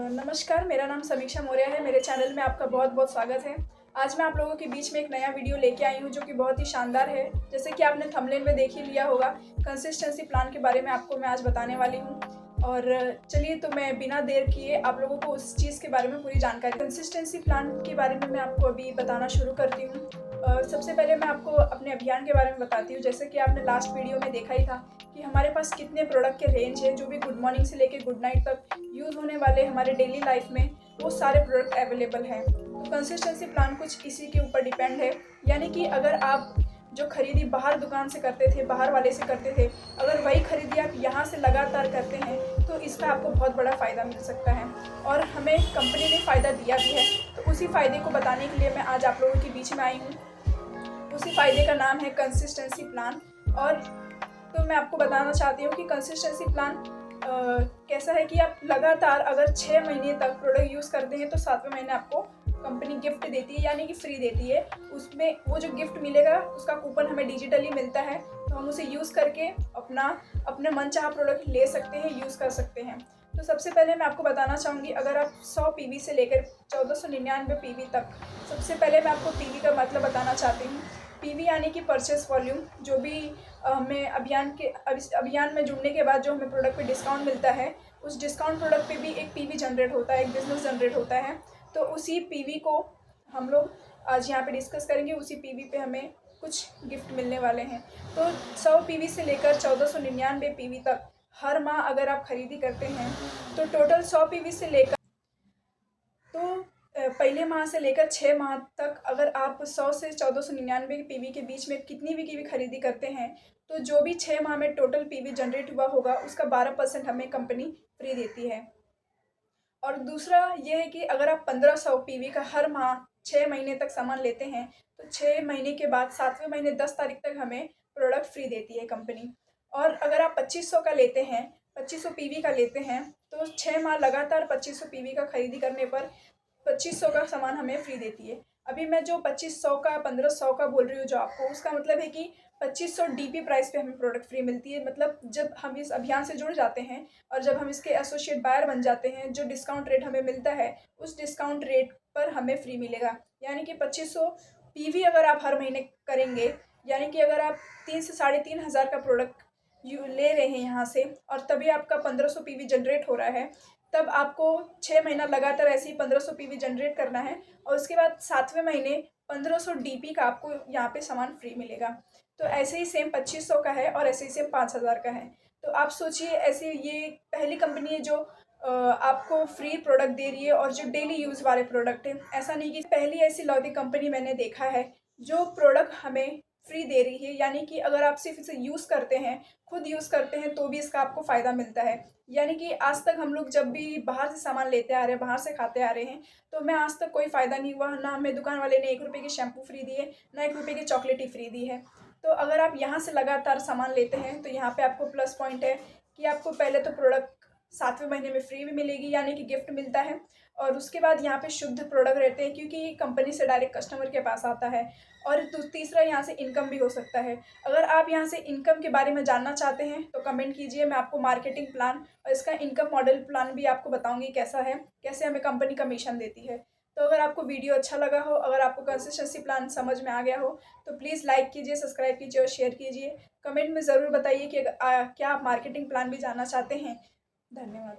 नमस्कार, मेरा नाम समीक्षा मौर्य है। मेरे चैनल में आपका बहुत बहुत स्वागत है। आज मैं आप लोगों के बीच में एक नया वीडियो लेके आई हूँ जो कि बहुत ही शानदार है। जैसे कि आपने थंबनेल में देख ही लिया होगा, कंसिस्टेंसी प्लान के बारे में आपको मैं आज बताने वाली हूँ। और चलिए तो मैं बिना देर किए आप लोगों को उस चीज़ के बारे में पूरी जानकारी, कंसिस्टेंसी प्लान के बारे में मैं आपको अभी बताना शुरू करती हूँ। सबसे पहले मैं आपको अपने अभियान के बारे में बताती हूँ। जैसे कि आपने लास्ट वीडियो में देखा ही था कि हमारे पास कितने प्रोडक्ट के रेंज है, जो भी गुड मॉर्निंग से लेकर गुड नाइट तक यूज़ होने वाले हमारे डेली लाइफ में वो सारे प्रोडक्ट अवेलेबल हैं। तो कंसिस्टेंसी प्लान कुछ इसी के ऊपर डिपेंड है। यानी कि अगर आप जो खरीदी बाहर दुकान से करते थे, बाहर वाले से करते थे, अगर वही खरीदी आप यहाँ से लगातार करते हैं तो इसका आपको बहुत बड़ा फ़ायदा मिल सकता है और हमें कंपनी ने फ़ायदा दिया भी है। तो उसी फ़ायदे को बताने के लिए मैं आज आप लोगों के बीच में आई हूँ। उसी फ़ायदे का नाम है कंसिस्टेंसी प्लान। और तो मैं आपको बताना चाहती हूँ कि कंसिस्टेंसी प्लान कैसा है कि आप लगातार अगर 6 महीने तक प्रोडक्ट यूज़ करते हैं तो 7वें महीने आपको कंपनी गिफ्ट देती है, यानी कि फ्री देती है। उसमें वो जो गिफ्ट मिलेगा उसका कूपन हमें डिजिटली मिलता है, तो हम उसे यूज़ करके अपने मनचाहा प्रोडक्ट ले सकते हैं, यूज़ कर सकते हैं। तो सबसे पहले मैं आपको बताना चाहूँगी, अगर आप 100 पीवी से लेकर 1499 पीवी तक, सबसे पहले मैं आपको पीवी का मतलब बताना चाहती हूँ। पीवी यानी कि परचेस वॉल्यूम, जो भी हमें अभियान में जुड़ने के बाद जो हमें प्रोडक्ट पे डिस्काउंट मिलता है, उस डिस्काउंट प्रोडक्ट पे भी एक पीवी जनरेट होता है, एक बिजनेस जनरेट होता है। तो उसी पीवी को हम लोग आज यहाँ पे डिस्कस करेंगे। उसी पीवी पे हमें कुछ गिफ्ट मिलने वाले हैं। तो 100 पीवी से लेकर 1499 पीवी तक हर माह अगर आप खरीदी करते हैं तो टोटल 100 पीवी से लेकर पहले माह से लेकर 6 माह तक अगर आप 100 से 1499 पीवी के बीच में कितनी भी पीवी खरीदी करते हैं तो जो भी 6 माह में टोटल पीवी जनरेट हुआ होगा उसका 12% हमें कंपनी फ्री देती है। और दूसरा ये है कि अगर आप 1500 पीवी का हर माह 6 महीने तक सामान लेते हैं तो 6 महीने के बाद 7वें महीने 10 तारीख तक हमें प्रोडक्ट फ्री देती है कंपनी। और अगर आप 2500 का लेते हैं, 2500 पीवी का लेते हैं, तो 6 माह लगातार 2500 पीवी का खरीदी करने पर 2500 का सामान हमें फ्री देती है। अभी मैं जो 2500 का 1500 का बोल रही हूँ जो आपको, उसका मतलब है कि 2500 डीपी प्राइस पे हमें प्रोडक्ट फ्री मिलती है। मतलब जब हम इस अभियान से जुड़ जाते हैं और जब हम इसके एसोसिएट बायर बन जाते हैं, जो डिस्काउंट रेट हमें मिलता है उस डिस्काउंट रेट पर हमें फ्री मिलेगा। यानी कि 2500 पीवी अगर आप हर महीने करेंगे, यानी कि अगर आप 3 से 3500 का प्रोडक्ट ले रहे हैं यहाँ से और तभी आपका 1500 पीवी जनरेट हो रहा है, तब आपको 6 महीना लगातार ऐसे ही 1500 पीवी जनरेट करना है और उसके बाद 7वें महीने 1500 डीपी का आपको यहाँ पे सामान फ्री मिलेगा। तो ऐसे ही सेम 2500 का है और ऐसे ही सेम 5000 का है। तो आप सोचिए, ऐसे ये पहली कंपनी है जो आपको फ्री प्रोडक्ट दे रही है और जो डेली यूज़ वाले प्रोडक्ट है। ऐसा नहीं कि पहली ऐसी लौती कंपनी मैंने देखा है जो प्रोडक्ट हमें फ्री दे रही है। यानी कि अगर आप सिर्फ इसे यूज़ करते हैं, खुद यूज़ करते हैं, तो भी इसका आपको फ़ायदा मिलता है। यानी कि आज तक हम लोग जब भी बाहर से सामान लेते आ रहे हैं, बाहर से खाते आ रहे हैं, तो हमें आज तक कोई फ़ायदा नहीं हुआ। ना हमें दुकान वाले ने 1 रुपये की शैम्पू फ्री दी है, ना 1 रुपये की चॉकलेट ही फ्री दी है। तो अगर आप यहाँ से लगातार सामान लेते हैं तो यहाँ पे आपको प्लस पॉइंट है कि आपको पहले तो प्रोडक्ट 7वें महीने में फ्री भी मिलेगी, यानी कि गिफ्ट मिलता है। और उसके बाद यहाँ पे शुद्ध प्रोडक्ट रहते हैं क्योंकि कंपनी से डायरेक्ट कस्टमर के पास आता है। और तीसरा, यहाँ से इनकम भी हो सकता है। अगर आप यहाँ से इनकम के बारे में जानना चाहते हैं तो कमेंट कीजिए, मैं आपको मार्केटिंग प्लान और इसका इनकम मॉडल प्लान भी आपको बताऊंगी कैसा है, कैसे हमें कंपनी कमीशन देती है। तो अगर आपको वीडियो अच्छा लगा हो, अगर आपको कंसिस्टेंसी प्लान समझ में आ गया हो, तो प्लीज़ लाइक कीजिए, सब्सक्राइब कीजिए और शेयर कीजिए। कमेंट में ज़रूर बताइए कि क्या आप मार्केटिंग प्लान भी जानना चाहते हैं। धन्यवाद।